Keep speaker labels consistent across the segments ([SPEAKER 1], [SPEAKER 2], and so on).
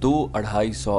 [SPEAKER 1] 200-250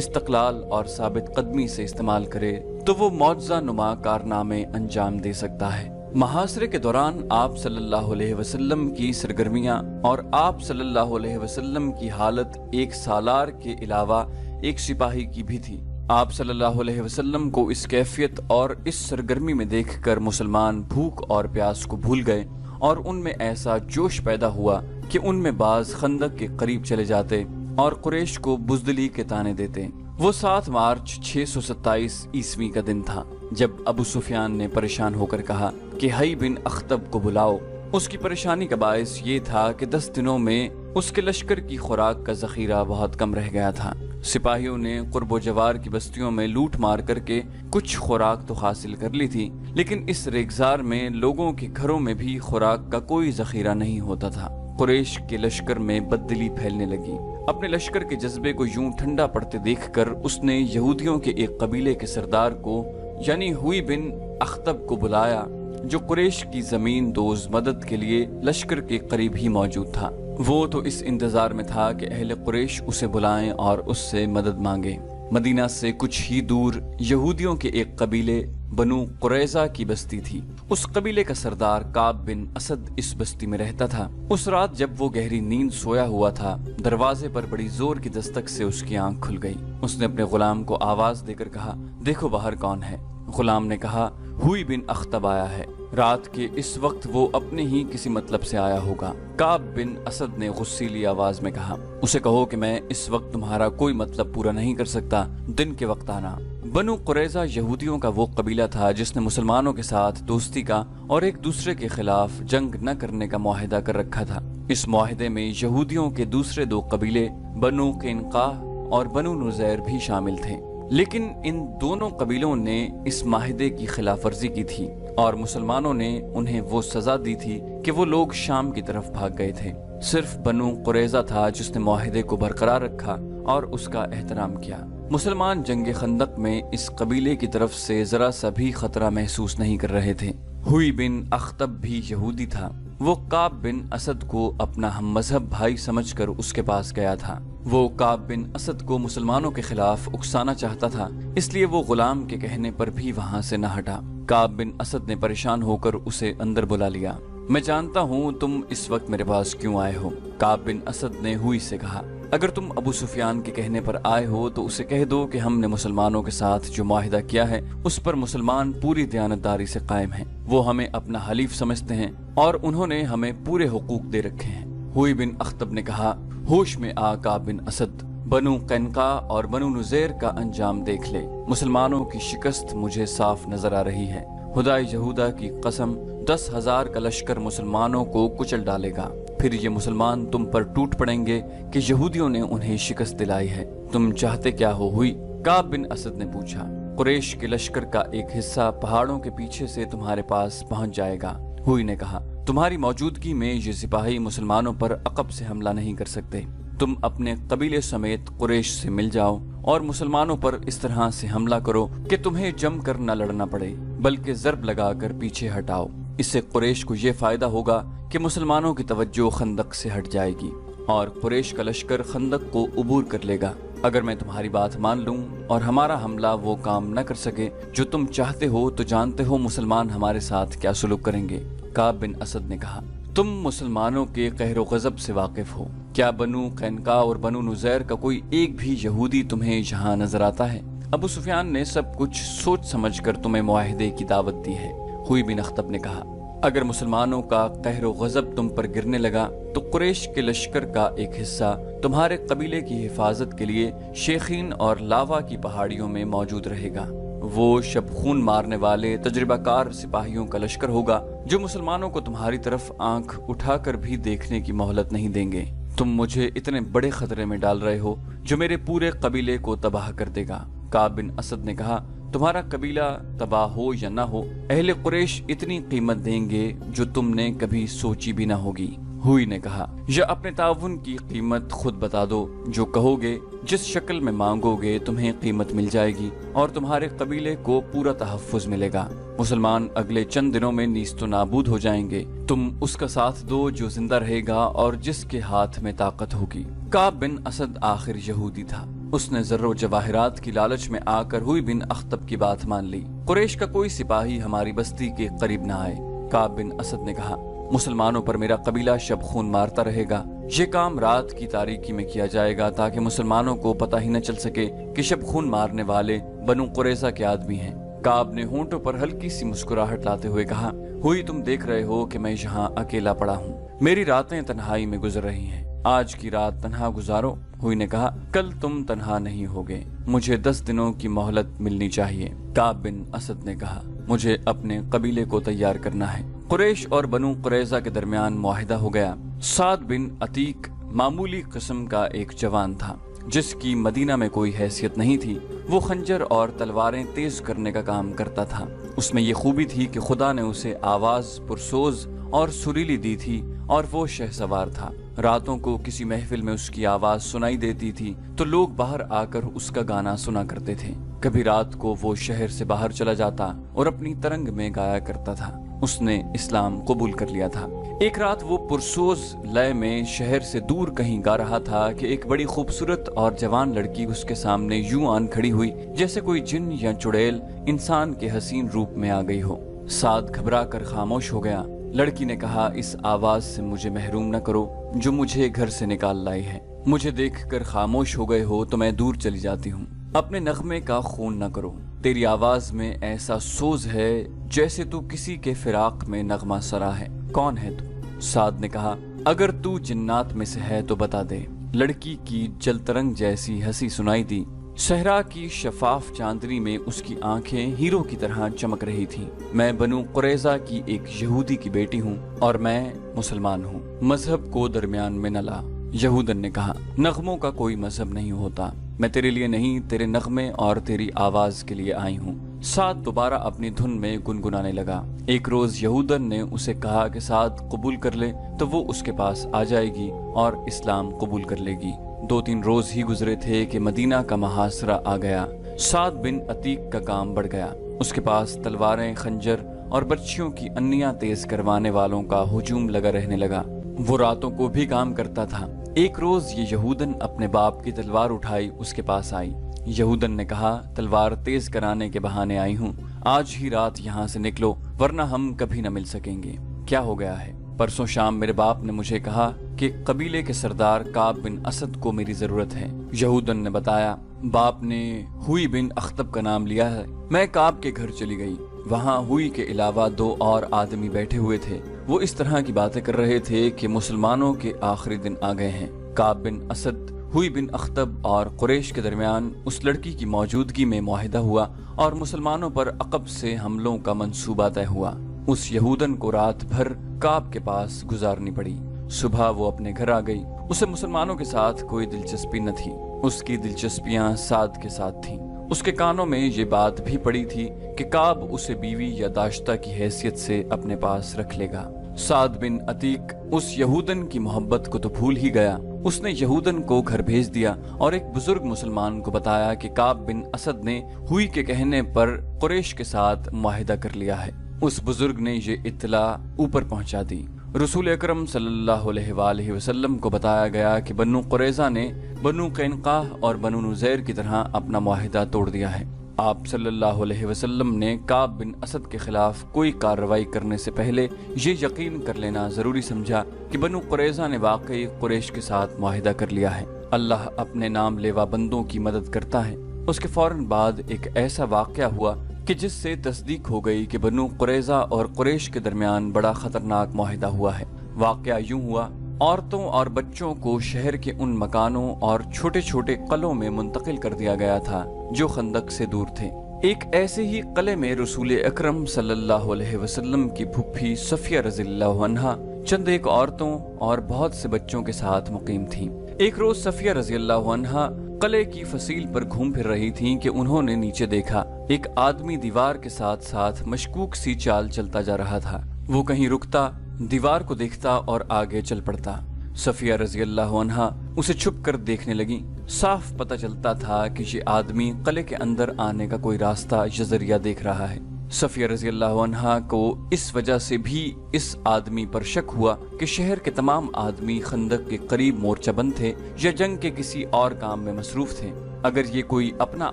[SPEAKER 1] استقلال اور ثابت قدمی سے استعمال کرے تو وہ معجزہ نما کارنامے انجام دے سکتا ہے۔ محاصرے کے دوران آپ صلی اللہ علیہ وسلم کی سرگرمیاں اور آپ صلی اللہ علیہ وسلم کی حالت ایک سالار کے علاوہ ایک سپاہی کی بھی تھی۔ آپ صلی اللہ علیہ وسلم کو اس کیفیت اور اس سرگرمی میں دیکھ کر مسلمان بھوک اور پیاس کو بھول گئے اور ان میں ایسا جوش پیدا ہوا کہ ان میں بعض خندق کے قریب چلے جاتے اور قریش کو بزدلی کے طعنے دیتے۔ وہ 7 مارچ 627 عیسوی کا دن تھا جب ابو سفیان نے پریشان ہو کر کہا کہ حی بن اخطب کو بلاؤ۔ اس کی پریشانی کا باعث یہ تھا کہ 10 دنوں میں اس کے لشکر کی خوراک کا ذخیرہ بہت کم رہ گیا تھا۔ سپاہیوں نے قرب و جوار کی بستیوں میں لوٹ مار کر کے کچھ خوراک تو حاصل کر لی تھی، لیکن اس ریگزار میں لوگوں کے گھروں میں بھی خوراک کا کوئی ذخیرہ نہیں ہوتا تھا۔ قریش کے لشکر میں بددلی پھیلنے لگی۔ اپنے لشکر کے جذبے کو یوں ٹھنڈا پڑتے دیکھ کر اس نے یہودیوں کے ایک قبیلے کے سردار کو یعنی ہوئی بن اخطب کو بلایا، جو قریش کی زمین دوز مدد کے لیے لشکر کے قریب ہی موجود تھا۔ وہ تو اس انتظار میں تھا کہ اہل قریش اسے بلائیں اور اس سے مدد مانگے۔ مدینہ سے کچھ ہی دور یہودیوں کے ایک قبیلے بنو قریظہ کی بستی تھی۔ اس قبیلے کا سردار کعب بن اسد اس بستی میں رہتا تھا۔ اس رات جب وہ گہری نیند سویا ہوا تھا، دروازے پر بڑی زور کی دستک سے اس کی آنکھ کھل گئی۔ اس نے اپنے غلام کو آواز دے کر کہا، دیکھو باہر کون ہے؟ غلام نے کہا، ہوئی بن اخطب آیا ہے۔ رات کے اس وقت وہ اپنے ہی کسی مطلب سے آیا ہوگا۔ کعب بن اسد نے غصیلی آواز میں کہا، اسے کہو کہ میں اس وقت تمہارا کوئی مطلب پورا نہیں کر سکتا، دن کے وقت آنا۔ بنو قریظہ یہودیوں کا وہ قبیلہ تھا جس نے مسلمانوں کے ساتھ دوستی کا اور ایک دوسرے کے خلاف جنگ نہ کرنے کا معاہدہ کر رکھا تھا۔ اس معاہدے میں یہودیوں کے دوسرے 2 قبیلے بنو قینقاع اور بنو نذیر بھی شامل تھے، لیکن ان دونوں قبیلوں نے اس معاہدے کی خلاف ورزی کی تھی اور مسلمانوں نے انہیں وہ سزا دی تھی کہ وہ لوگ شام کی طرف بھاگ گئے تھے۔ صرف بنو قریظہ تھا جس نے معاہدے کو برقرار رکھا اور اس کا احترام کیا۔ مسلمان جنگ خندق میں اس قبیلے کی طرف سے ذرا سا بھی خطرہ محسوس نہیں کر رہے تھے۔ ہوئی بن اخطب بھی یہودی تھا۔ وہ کعب بن اسد کو اپنا ہم مذہب بھائی سمجھ کر اس کے پاس گیا تھا۔ وہ کعب بن اسد کو مسلمانوں کے خلاف اکسانا چاہتا تھا، اس لیے وہ غلام کے کہنے پر بھی وہاں سے نہ ہٹا۔ کعب بن اسد نے پریشان ہو کر اسے اندر بلا لیا۔ میں جانتا ہوں تم اس وقت میرے پاس کیوں آئے ہو، کعب بن اسد نے ہوئی سے کہا۔ اگر تم ابو سفیان کے کہنے پر آئے ہو تو اسے کہہ دو کہ ہم نے مسلمانوں کے ساتھ جو معاہدہ کیا ہے اس پر مسلمان پوری دیانتداری سے قائم ہیں۔ وہ ہمیں اپنا حلیف سمجھتے ہیں اور انہوں نے ہمیں پورے حقوق دے رکھے ہیں۔ ہوئی بن اخطب نے کہا، ہوش میں آ کعب بن اسد، بنو قینقاع اور بنو نذیر کا انجام دیکھ لے۔ مسلمانوں کی شکست مجھے صاف نظر آ رہی ہے۔ خدائے یہودا کی قسم 10,000 کا لشکر مسلمانوں کو کچل ڈالے گا، پھر یہ مسلمان تم پر ٹوٹ پڑیں گے کہ یہودیوں نے انہیں شکست دلائی ہے۔ تم چاہتے کیا ہو ہوئی؟ کعب بن اسد نے پوچھا۔ قریش کے لشکر کا ایک حصہ پہاڑوں کے پیچھے سے تمہارے پاس پہنچ جائے گا۔ ہوئی نے کہا، تمہاری موجودگی میں یہ سپاہی مسلمانوں پر عقب سے حملہ نہیں کر سکتے۔ تم اپنے قبیلے سمیت قریش سے مل جاؤ اور مسلمانوں پر اس طرح سے حملہ کرو کہ تمہیں جم کر نہ لڑنا پڑے، بلکہ ضرب لگا کر پیچھے ہٹاؤ۔ اس سے قریش کو یہ فائدہ ہوگا کہ مسلمانوں کی توجہ خندق سے ہٹ جائے گی اور قریش کا لشکر خندق کو عبور کر لے گا۔ اگر میں تمہاری بات مان لوں اور ہمارا حملہ وہ کام نہ کر سکے جو تم چاہتے ہو تو جانتے ہو مسلمان ہمارے ساتھ کیا سلوک کریں گے۔ کعب بن اسد نے کہا، تم مسلمانوں کے قہر و غضب سے واقف ہو۔ کیا بنو قینقاع اور بنو نذیر کا کوئی ایک بھی یہودی تمہیں یہاں نظر آتا ہے؟ ابو سفیان نے سب کچھ سوچ سمجھ کر تمہیں معاہدے کی دعوت دی ہے۔ ہوئی بن اخطب نے کہا، اگر مسلمانوں کا قہر و غضب تم پر گرنے لگا تو قریش کے لشکر کا ایک حصہ تمہارے قبیلے کی حفاظت کے لیے شیخین اور لاوا کی پہاڑیوں میں موجود رہے گا۔ وہ شب خون مارنے والے تجربہ کار سپاہیوں کا لشکر ہوگا جو مسلمانوں کو تمہاری طرف آنکھ اٹھا کر بھی دیکھنے کی مہلت نہیں دیں گے۔ تم مجھے اتنے بڑے خطرے میں ڈال رہے ہو جو میرے پورے قبیلے کو تباہ کر دے گا۔ کعب بن اسد نے کہا، تمہارا قبیلہ تباہ ہو یا نہ ہو، اہل قریش اتنی قیمت دیں گے جو تم نے کبھی سوچی بھی نہ ہوگی۔ ہوئی نے کہا، یا اپنے تعاون کی قیمت خود بتا دو، جو کہو گے جس شکل میں مانگو گے تمہیں قیمت مل جائے گی اور تمہارے قبیلے کو پورا تحفظ ملے گا۔ مسلمان اگلے چند دنوں میں نیست و نابود ہو جائیں گے، تم اس کا ساتھ دو جو زندہ رہے گا اور جس کے ہاتھ میں طاقت ہوگی۔ کعب بن اسد آخر یہودی تھا۔ اس نے زر و جواہرات کی لالچ میں آ کر ہوئی بن اخطب کی بات مان لی۔ قریش کا کوئی سپاہی ہماری بستی کے قریب نہ آئے۔ کعب بن اسد نے کہا، مسلمانوں پر میرا قبیلہ شب خون مارتا رہے گا۔ یہ کام رات کی تاریکی میں کیا جائے گا تاکہ مسلمانوں کو پتہ ہی نہ چل سکے کہ شب خون مارنے والے بنو قریظہ کے آدمی ہیں۔ کعب نے ہونٹوں پر ہلکی سی مسکراہٹ لاتے ہوئے کہا، ہوئی تم دیکھ رہے ہو کہ میں یہاں اکیلا پڑا ہوں، میری راتیں تنہائی میں گزر رہی ہیں، آج کی رات تنہا گزارو۔ ہوئی نے کہا، کل تم تنہا نہیں ہوگے، مجھے 10 دنوں کی مہلت ملنی چاہیے۔ کعب بن اسد نے کہا، مجھے اپنے قبیلے کو تیار کرنا ہے۔ قریش اور بنو قریظہ کے درمیان معاہدہ ہو گیا۔ سعد بن عتیق معمولی قسم کا ایک جوان تھا جس کی مدینہ میں کوئی حیثیت نہیں تھی۔ وہ خنجر اور تلواریں تیز کرنے کا کام کرتا تھا۔ اس میں یہ خوبی تھی کہ خدا نے اسے آواز پرسوز اور سریلی دی تھی اور وہ شہ سوار تھا۔ راتوں کو کسی محفل میں اس کی آواز سنائی دیتی تھی تو لوگ باہر آ کر اس کا گانا سنا کرتے تھے۔ کبھی رات کو وہ شہر سے باہر چلا جاتا اور اپنی ترنگ میں گایا کرتا تھا۔ اس نے اسلام قبول کر لیا تھا۔ ایک رات وہ پرسوز لے میں شہر سے دور کہیں گا رہا تھا کہ ایک بڑی خوبصورت اور جوان لڑکی اس کے سامنے یوں آن کھڑی ہوئی جیسے کوئی جن یا چڑیل انسان کے حسین روپ میں آ گئی ہو۔ سعد گھبرا کر خاموش ہو گیا۔ لڑکی نے کہا، اس آواز سے مجھے محروم نہ کرو جو مجھے گھر سے نکال لائی ہے۔ مجھے دیکھ کر خاموش ہو گئے ہو تو میں دور چلی جاتی ہوں۔ اپنے نغمے کا خون نہ کرو، تیری آواز میں ایسا سوز ہے جیسے تو کسی کے فراق میں نغمہ سرا ہے۔ کون ہے تو؟ سعد نے کہا، اگر تو جنات میں سے ہے تو بتا دے۔ لڑکی کی جلترنگ جیسی ہنسی سنائی دی۔ صحرا کی شفاف چاندنی میں اس کی آنکھیں ہیرو کی طرح چمک رہی تھیں۔ میں بنو قریظہ کی ایک یہودی کی بیٹی ہوں اور میں مسلمان ہوں، مذہب کو درمیان میں نہ لا۔ یہودن نے کہا، نغموں کا کوئی مذہب نہیں ہوتا، میں تیرے لیے نہیں تیرے نغمے اور تیری آواز کے لیے آئی ہوں۔ سعد دوبارہ اپنی دھن میں گنگنانے لگا۔ ایک روز یہودن نے اسے کہا کہ سعد قبول کر لے تو وہ اس کے پاس آ جائے گی اور اسلام قبول کر لے گی۔ 2-3 روز ہی گزرے تھے کہ مدینہ کا محاصرہ آ گیا۔ سعد بن عتیق کا کام بڑھ گیا۔ اس کے پاس تلواریں، خنجر اور برچھیوں کی انیاں تیز کروانے والوں کا ہجوم لگا رہنے لگا۔ وہ راتوں کو بھی کام کرتا تھا۔ ایک روز یہ یہودن اپنے باپ کی تلوار اٹھائی اس کے پاس آئی۔ یہودن نے کہا، تلوار تیز کرانے کے بہانے آئی ہوں، آج ہی رات یہاں سے نکلو ورنہ ہم کبھی نہ مل سکیں گے۔ کیا ہو گیا ہے؟ پرسوں شام میرے باپ نے مجھے کہا کہ قبیلے کے سردار کعب بن اسد کو میری ضرورت ہے۔ یہودن نے بتایا، باپ نے ہوئی بن اخطب کا نام لیا ہے۔ میں کعب کے گھر چلی گئی۔ وہاں ہوئی کے علاوہ 2 اور آدمی بیٹھے ہوئے تھے۔ وہ اس طرح کی باتیں کر رہے تھے کہ مسلمانوں کے آخری دن آ گئے ہیں۔ کعب بن اسد، ہوئی بن اخطب اور قریش کے درمیان اس لڑکی کی موجودگی میں معاہدہ ہوا اور مسلمانوں پر عقب سے حملوں کا منصوبہ طے ہوا۔ اس یہودن کو رات بھر کعب کے پاس گزارنی پڑی۔ صبح وہ اپنے گھر آ گئی۔ اسے مسلمانوں کے ساتھ کوئی دلچسپی نہ تھی، اس کی دلچسپیاں سعد کے ساتھ تھیں۔ اس کے کانوں میں یہ بات بھی پڑی تھی کہ کعب اسے بیوی یا داشتہ کی حیثیت سے اپنے پاس رکھ لے گا۔ سعد بن عتیق اس یہودن کی محبت کو تو بھول ہی گیا۔ اس نے یہودن کو گھر بھیج دیا اور ایک بزرگ مسلمان کو بتایا کہ کعب بن اسد نے ہوئی کے کہنے پر قریش کے ساتھ معاہدہ کر لیا ہے۔ اس بزرگ نے یہ اطلاع اوپر پہنچا دی۔ رسول اکرم صلی اللہ علیہ وآلہ وسلم کو بتایا گیا کہ بنو قریظہ نے بنو قینقاع اور بنو نذیر کی طرح اپنا معاہدہ توڑ دیا ہے۔ آپ صلی اللہ علیہ وسلم نے کعب بن اسد کے خلاف کوئی کارروائی کرنے سے پہلے یہ یقین کر لینا ضروری سمجھا کہ بنو قریظہ نے واقعی قریش کے ساتھ معاہدہ کر لیا ہے۔ اللہ اپنے نام لیوا بندوں کی مدد کرتا ہے۔ اس کے فوراً بعد ایک ایسا واقعہ ہوا کہ جس سے تصدیق ہو گئی کہ بنو قریظہ اور قریش کے درمیان بڑا خطرناک معاہدہ ہوا ہے۔ واقعہ یوں ہوا، عورتوں اور بچوں کو شہر کے ان مکانوں اور چھوٹے چھوٹے قلعوں میں منتقل کر دیا گیا تھا جو خندق سے دور تھے۔ ایک ایسے ہی قلعے میں رسول اکرم صلی اللہ علیہ وسلم کی پھپھی صفیہ رضی اللہ عنہا چند ایک عورتوں اور بہت سے بچوں کے ساتھ مقیم تھیں۔ ایک روز صفیہ رضی اللہ عنہا قلعے کی فصیل پر گھوم پھر رہی تھیں کہ انہوں نے نیچے دیکھا ایک آدمی دیوار کے ساتھ ساتھ مشکوک سی چال چلتا جا رہا تھا۔ وہ کہیں رکتا، دیوار کو دیکھتا اور آگے چل پڑتا۔ صفیہ رضی اللہ عنہا اسے چھپ کر دیکھنے لگی۔ صاف پتہ چلتا تھا کہ یہ آدمی قلعے کے اندر آنے کا کوئی راستہ یا ذریعہ دیکھ رہا ہے۔ صفیہ رضی اللہ عنہا کو اس وجہ سے بھی اس آدمی پر شک ہوا کہ شہر کے تمام آدمی خندق کے قریب مورچہ بند تھے یا جنگ کے کسی اور کام میں مصروف تھے۔ اگر یہ کوئی اپنا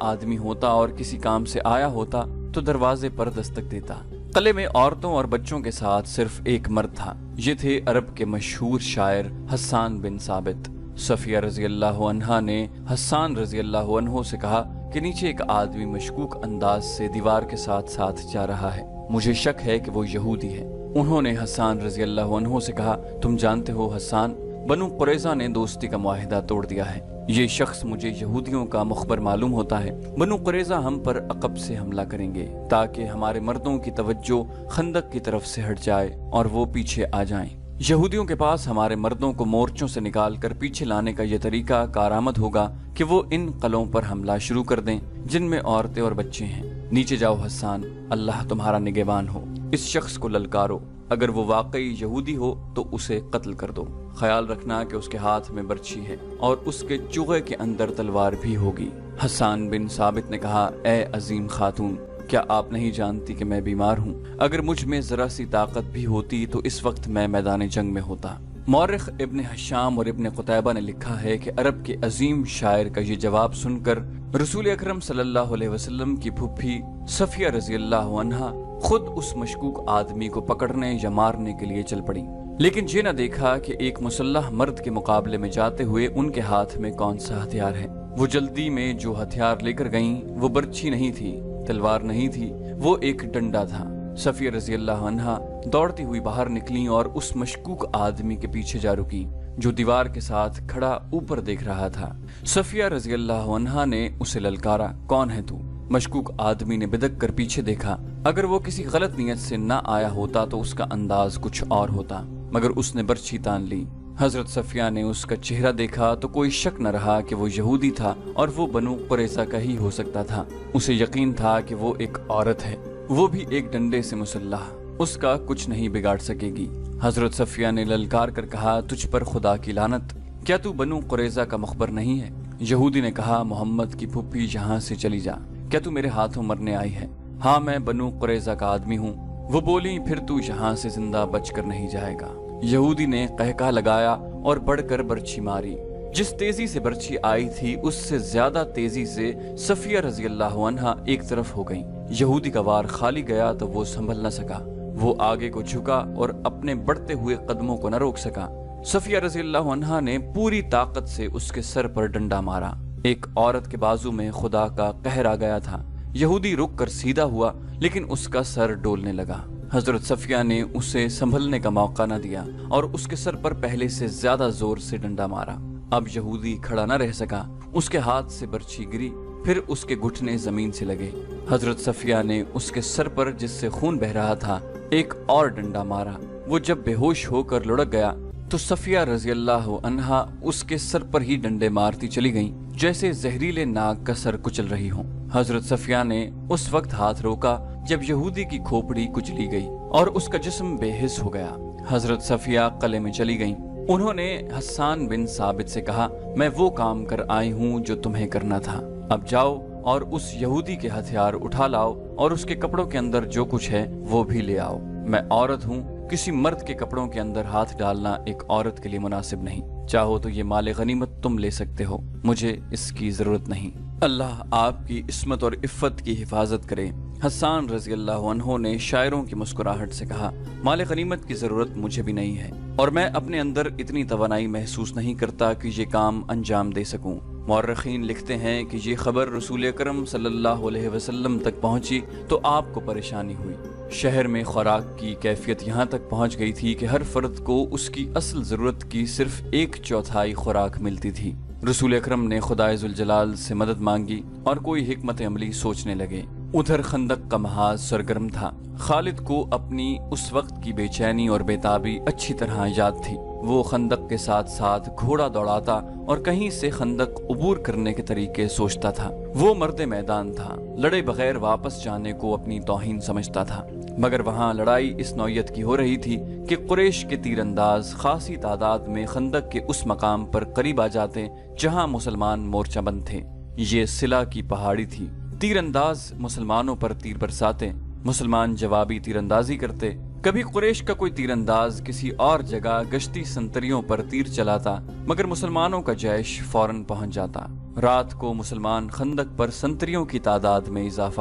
[SPEAKER 1] آدمی ہوتا اور کسی کام سے آیا ہوتا تو دروازے پر دستک دیتا۔ قلعے میں عورتوں اور بچوں کے ساتھ صرف ایک مرد تھا۔ یہ تھے عرب کے مشہور شاعر حسان بن ثابت۔ صفیہ رضی اللہ عنہا نے حسان رضی اللہ عنہ سے کہا کہ نیچے ایک آدمی مشکوک انداز سے دیوار کے ساتھ ساتھ جا رہا ہے، مجھے شک ہے کہ وہ یہودی ہے۔ انہوں نے حسان رضی اللہ عنہ سے کہا، تم جانتے ہو حسان، بنو قریظہ نے دوستی کا معاہدہ توڑ دیا ہے، یہ شخص مجھے یہودیوں کا مخبر معلوم ہوتا ہے۔ بنو قریظہ ہم پر عقب سے حملہ کریں گے تاکہ ہمارے مردوں کی توجہ خندق کی طرف سے ہٹ جائے اور وہ پیچھے آ جائیں۔ یہودیوں کے پاس ہمارے مردوں کو مورچوں سے نکال کر پیچھے لانے کا یہ طریقہ کارآمد ہوگا کہ وہ ان قلعوں پر حملہ شروع کر دیں جن میں عورتیں اور بچے ہیں۔ نیچے جاؤ حسان، اللہ تمہارا نگہبان ہو۔ اس شخص کو للکارو، اگر وہ واقعی یہودی ہو تو اسے قتل کر دو۔ خیال رکھنا کہ اس کے ہاتھ میں برچھی ہے اور اس کے چوغے کے اندر تلوار بھی ہوگی۔ حسان بن ثابت نے کہا، اے عظیم خاتون، کیا آپ نہیں جانتی کہ میں بیمار ہوں؟ اگر مجھ میں ذرا سی طاقت بھی ہوتی تو اس وقت میں میدان جنگ میں ہوتا۔ مورخ ابن حشام اور ابن قتیبہ نے لکھا ہے کہ عرب کے عظیم شاعر کا یہ جواب سن کر رسول اکرم صلی اللہ علیہ وسلم کی پھپھی صفیہ رضی اللہ عنہا خود اس مشکوک آدمی کو پکڑنے یا مارنے کے لیے چل پڑی، لیکن یہ نہ دیکھا کہ ایک مسلح مرد کے مقابلے میں جاتے ہوئے ان کے ہاتھ میں کون سا ہتھیار ہے۔ وہ جلدی میں جو ہتھیار لے کر گئیں وہ برچھی نہیں تھی، تلوار نہیں تھی، وہ ایک ڈنڈا تھا۔ صفیہ رضی اللہ عنہا دوڑتی ہوئی باہر نکلی اور اس مشکوک آدمی کے پیچھے جا رکی جو دیوار کے ساتھ کھڑا اوپر دیکھ رہا تھا۔ صفیہ رضی اللہ عنہا نے اسے للکارا، کون ہے تو؟ مشکوک آدمی نے بدک کر پیچھے دیکھا، اگر وہ کسی غلط نیت سے نہ آیا ہوتا تو اس کا انداز کچھ اور ہوتا، مگر اس نے برچھی تان لی۔ حضرت صفیہ نے اس کا چہرہ دیکھا تو کوئی شک نہ رہا کہ وہ یہودی تھا اور وہ بنو قریظہ کا ہی ہو سکتا تھا۔ اسے یقین تھا کہ وہ ایک عورت ہے، وہ بھی ایک ڈنڈے سے مسلح، اس کا کچھ نہیں بگاڑ سکے گی۔ حضرت صفیہ نے للکار کر کہا، تجھ پر خدا کی لعنت، کیا تو بنو قریظہ کا مخبر نہیں ہے؟ یہودی نے کہا، محمد کی پھپھی یہاں سے چلی جا، کیا تو میرے ہاتھوں مرنے آئی ہے؟ ہاں، میں بنو قریظہ کا آدمی ہوں۔ وہ بولی، پھر تو یہاں سے زندہ بچ کر نہیں جائے گا۔ یہودی نے قہقہ لگایا اور بڑھ کر برچھی ماری۔ جس تیزی سے برچھی آئی تھی اس سے زیادہ تیزی سے صفیہ رضی اللہ عنہا ایک طرف ہو گئیں۔ یہودی کا وار خالی گیا تو وہ سنبھل نہ سکا، وہ آگے کو جھکا اور اپنے بڑھتے ہوئے قدموں کو نہ روک سکا۔ صفیہ رضی اللہ عنہا نے پوری طاقت سے اس کے سر پر ڈنڈا مارا۔ ایک عورت کے بازو میں خدا کا قہر آ گیا تھا۔ یہودی رک کر سیدھا ہوا لیکن اس کا سر ڈولنے لگا۔ حضرت صفیہ نے اسے سنبھلنے کا موقع نہ دیا اور اس کے سر پر پہلے سے زیادہ زور سے ڈنڈا مارا۔ اب یہودی کھڑا نہ رہ سکا، اس کے ہاتھ سے برچھی گری، پھر اس کے گھٹنے زمین سے لگے۔ حضرت صفیہ نے اس کے سر پر، جس سے خون بہ رہا تھا، ایک اور ڈنڈا مارا۔ وہ جب بے ہوش ہو کر لڑک گیا تو صفیہ رضی اللہ عنہا اس کے سر پر ہی ڈنڈے مارتی چلی گئیں جیسے زہریلے ناگ کا سر کچل رہی ہوں۔ حضرت صفیہ نے اس وقت ہاتھ روکا جب یہودی کی کھوپڑی کچلی گئی اور اس کا جسم بے حس ہو گیا۔ حضرت صفیہ قلعے میں چلی گئیں۔ انہوں نے حسان بن ثابت سے کہا، میں وہ کام کر آئی ہوں جو تمہیں کرنا تھا، اب جاؤ اور اس یہودی کے ہتھیار اٹھا لاؤ اور اس کے کپڑوں کے اندر جو کچھ ہے وہ بھی لے آؤ۔ میں عورت ہوں، کسی مرد کے کپڑوں کے اندر ہاتھ ڈالنا ایک عورت کے لیے مناسب نہیں۔ چاہو تو یہ مال غنیمت تم لے سکتے ہو، مجھے اس کی ضرورت نہیں۔ اللہ آپ کی عصمت اور عفت کی حفاظت کرے۔ حسان رضی اللہ عنہ نے شاعروں کی مسکراہٹ سے کہا، مال غنیمت کی ضرورت مجھے بھی نہیں ہے اور میں اپنے اندر اتنی توانائی محسوس نہیں کرتا کہ یہ کام انجام دے سکوں۔ مورخین لکھتے ہیں کہ یہ خبر رسول اکرم صلی اللہ علیہ وسلم تک پہنچی تو آپ کو پریشانی ہوئی۔ شہر میں خوراک کی کیفیت یہاں تک پہنچ گئی تھی کہ ہر فرد کو اس کی اصل ضرورت کی صرف 1/4 خوراک ملتی تھی۔ رسول اکرم نے خدائے ذوالجلال سے مدد مانگی اور کوئی حکمت عملی سوچنے لگے۔ ادھر خندق کا محاذ سرگرم تھا۔ خالد کو اپنی اس وقت کی بے چینی اور بےتابی اچھی طرح یاد تھی۔ وہ خندق کے ساتھ ساتھ گھوڑا دوڑاتا اور کہیں سے خندق عبور کرنے کے طریقے سوچتا تھا۔ وہ مرد میدان تھا، لڑے بغیر واپس جانے کو اپنی توہین سمجھتا تھا، مگر وہاں لڑائی اس نوعیت کی ہو رہی تھی کہ قریش کے تیر انداز خاصی تعداد میں خندق کے اس مقام پر قریب آ جاتے جہاں مسلمان مورچہ بند تھے۔ یہ سلا کی پہاڑی تھی۔ تیر انداز مسلمانوں پر تیر برساتے، مسلمان جوابی تیر اندازی کرتے۔ کبھی قریش کا کوئی تیر انداز کسی اور جگہ گشتی سنتریوں پر تیر چلاتا، مگر مسلمانوں کا جیش فوراً پہنچ جاتا۔ رات کو مسلمان خندق پر سنتریوں کی تعداد میں اضافہ